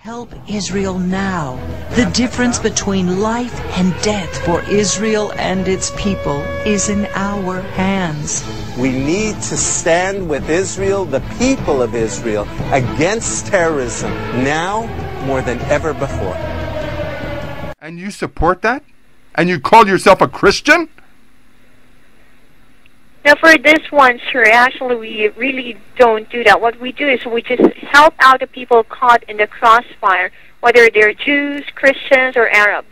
Help Israel now. The difference between life and death for Israel and its people is in our hands. We need to stand with Israel, the people of Israel, against terrorism now more than ever before. And you support that? And you call yourself a Christian? Now, for this one, sir, actually, we really don't do that. What we do is we just help out the people caught in the crossfire, whether they're Jews, Christians, or Arab.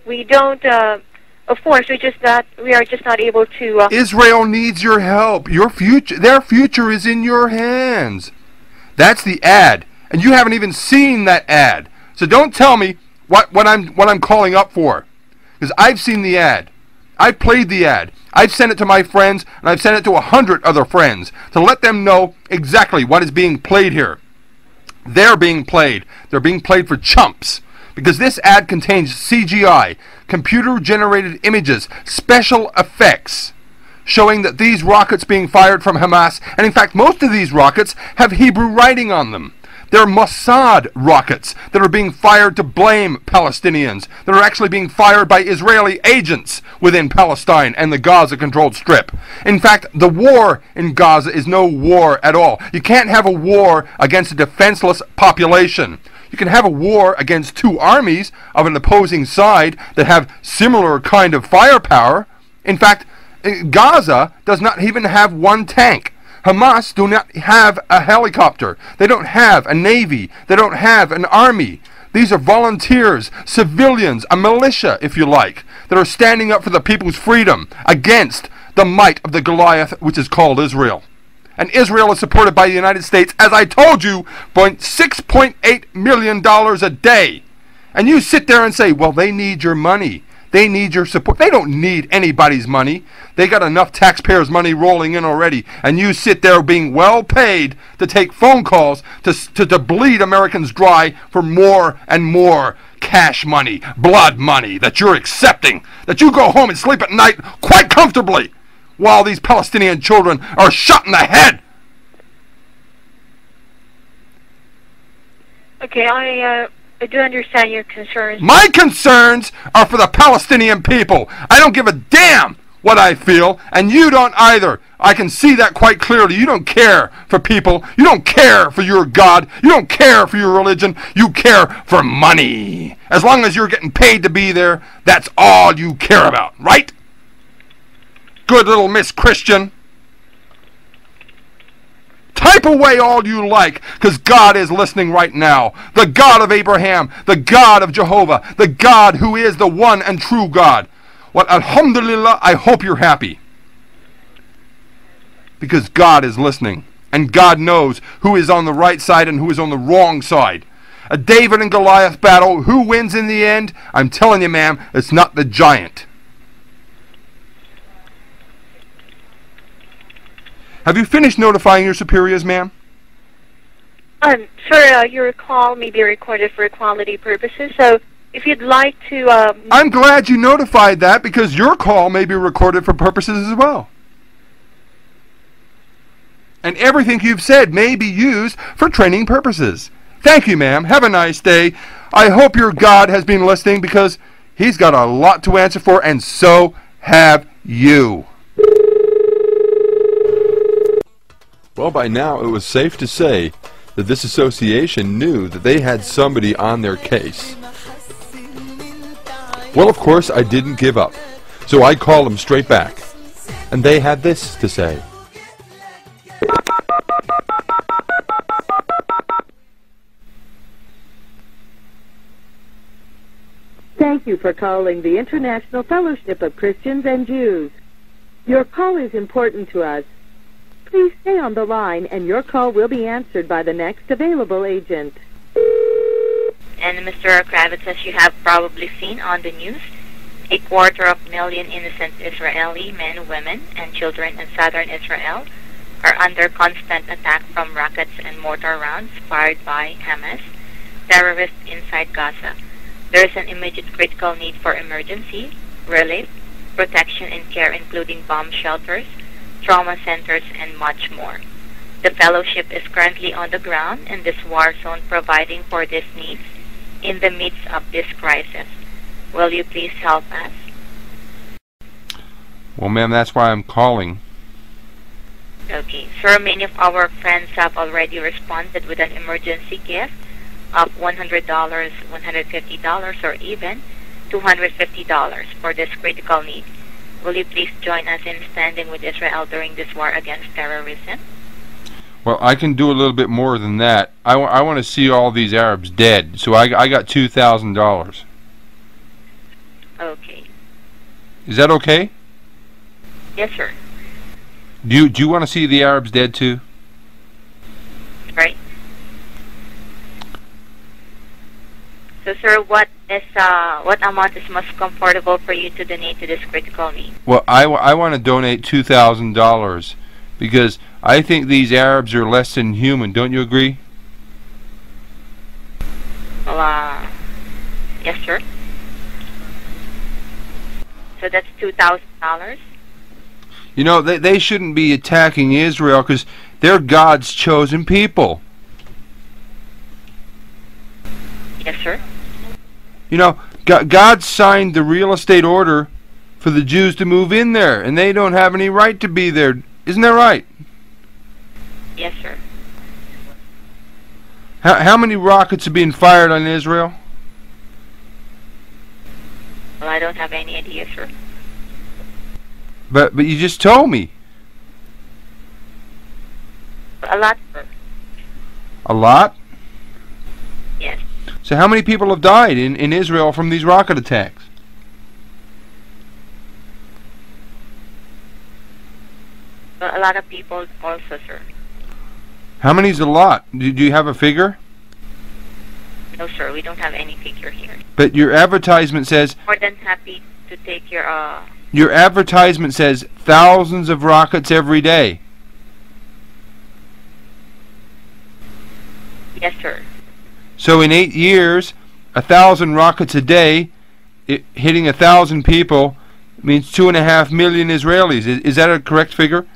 We don't, of course, we are just not able to... Israel needs your help. Your future, their future is in your hands. That's the ad. And you haven't even seen that ad. So don't tell me what I'm calling up for. Because I've seen the ad. I've played the ad. I've sent it to my friends, and I've sent it to 100 other friends to let them know exactly what is being played here. They're being played. They're being played for chumps. Because this ad contains CGI, computer-generated images, special effects, showing that these rockets being fired from Hamas, and in fact most of these rockets have Hebrew writing on them. They're Mossad rockets that are being fired to blame Palestinians, that are actually being fired by Israeli agents within Palestine and the Gaza-controlled Strip. In fact, the war in Gaza is no war at all. You can't have a war against a defenseless population. You can have a war against two armies of an opposing side that have similar kind of firepower. In fact, Gaza does not even have one tank. Hamas do not have a helicopter. They don't have a navy. They don't have an army. These are volunteers, civilians, a militia, if you like, that are standing up for the people's freedom against the might of the Goliath, which is called Israel. And Israel is supported by the United States, as I told you, for $6.8 million a day. And you sit there and say, well, they need your money. They need your support. They don't need anybody's money. They got enough taxpayers' money rolling in already. And you sit there being well paid to take phone calls to bleed Americans dry for more and more cash money, blood money that you're accepting. That you go home and sleep at night quite comfortably while these Palestinian children are shot in the head. Okay, I do understand your concerns. My concerns are for the Palestinian people. I don't give a damn what I feel, and you don't either. I can see that quite clearly. You don't care for people. You don't care for your God. You don't care for your religion. You care for money. As long as you're getting paid to be there, that's all you care about, right? Good little Miss Christian. Type away all you like, because God is listening right now. The God of Abraham, the God of Jehovah, the God who is the one and true God. Well, alhamdulillah, I hope you're happy. Because God is listening, and God knows who is on the right side and who is on the wrong side. A David and Goliath battle, who wins in the end? I'm telling you, ma'am, it's not the giant. Have you finished notifying your superiors, ma'am? Sir, your call may be recorded for quality purposes, so if you'd like to... I'm glad you notified that, because your call may be recorded for purposes as well. And everything you've said may be used for training purposes. Thank you, ma'am. Have a nice day. I hope your God has been listening, because he's got a lot to answer for, and so have you. Well, by now it was safe to say that this association knew that they had somebody on their case. Well, of course, I didn't give up, so I called them straight back, and they had this to say. Thank you for calling the International Fellowship of Christians and Jews. Your call is important to us. Please stay on the line, and your call will be answered by the next available agent. And Mr. Kravitz, as you have probably seen on the news, 250,000 innocent Israeli men, women, and children in southern Israel are under constant attack from rockets and mortar rounds fired by Hamas, terrorists inside Gaza. There is an immediate critical need for emergency, relief, protection and care, including bomb shelters, trauma centers, and much more. The fellowship is currently on the ground in this war zone providing for these needs in the midst of this crisis. Will you please help us? Well, ma'am, that's why I'm calling. Okay. Sir, many of our friends have already responded with an emergency gift of $100, $150, or even $250 for this critical need. Will you please join us in standing with Israel during this war against terrorism? Well, I can do a little bit more than that. I want to see all these Arabs dead, so I got $2,000. Okay. Is that okay? Yes, sir. Do you want to see the Arabs dead too? Right. So, sir, what amount is most comfortable for you to donate to this critical need? Well, I want to donate $2,000 because I think these Arabs are less than human. Don't you agree? Well, yes, sir. So that's $2,000. You know, they shouldn't be attacking Israel because they're God's chosen people. Yes, sir. You know, God signed the real estate order for the Jews to move in there, and they don't have any right to be there. Isn't that right? Yes, sir. How many rockets are being fired on Israel? Well, I don't have any idea, sir. But you just told me. A lot, sir. A lot? Yes. So how many people have died in Israel from these rocket attacks? Well, a lot of people also, sir. How many is a lot? Do you have a figure? No, sir. We don't have any figure here. But your advertisement says... More than happy to take your... Your advertisement says thousands of rockets every day. Yes, sir. So in 8 years, 1,000 rockets a day, hitting 1,000 people, means 2.5 million Israelis. Is that a correct figure?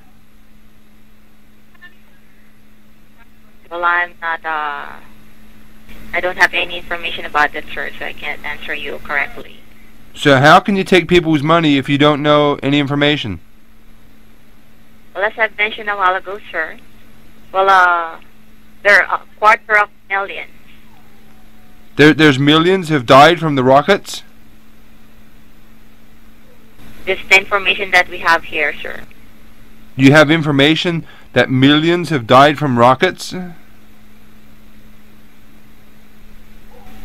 Well, I'm not... I don't have any information about that, sir, so I can't answer you correctly. So how can you take people's money if you don't know any information? Well, as I mentioned a while ago, sir, well, there are 250,000. There's millions have died from the rockets? This is the information that we have here, sir. You have information that millions have died from rockets?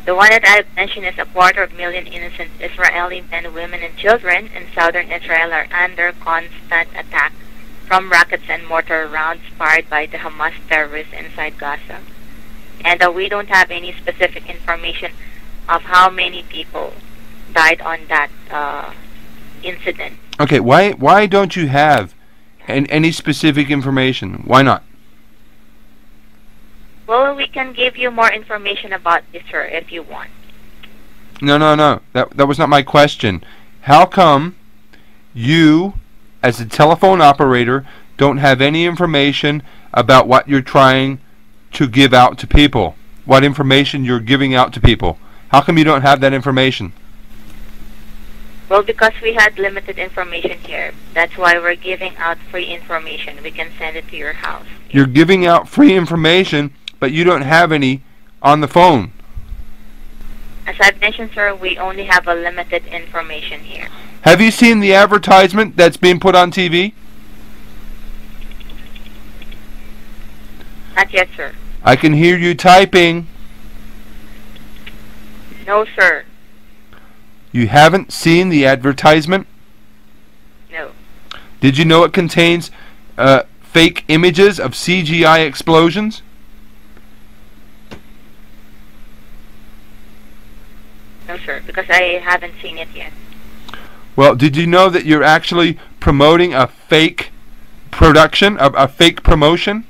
The one that I've mentioned is 250,000 innocent Israeli men, women, and children in southern Israel are under constant attack from rockets and mortar rounds fired by the Hamas terrorists inside Gaza. And we don't have any specific information of how many people died on that incident. Okay, why don't you have any specific information? Why not? Well, we can give you more information about this, sir, if you want. No. That was not my question. How come you, as a telephone operator, don't have any information about what you're trying to give out to people? What information you're giving out to people? How come you don't have that information? Well, because we had limited information here. That's why we're giving out free information. We can send it to your house. You're giving out free information, but you don't have any on the phone. As I've mentioned, sir, we only have a limited information here. Have you seen the advertisement that's being put on TV? Not yet, sir. I can hear you typing. No, sir. You haven't seen the advertisement? No. Did you know it contains fake images of CGI explosions? No, sir, because I haven't seen it yet. Well, did you know that you're actually promoting a fake production, a fake promotion?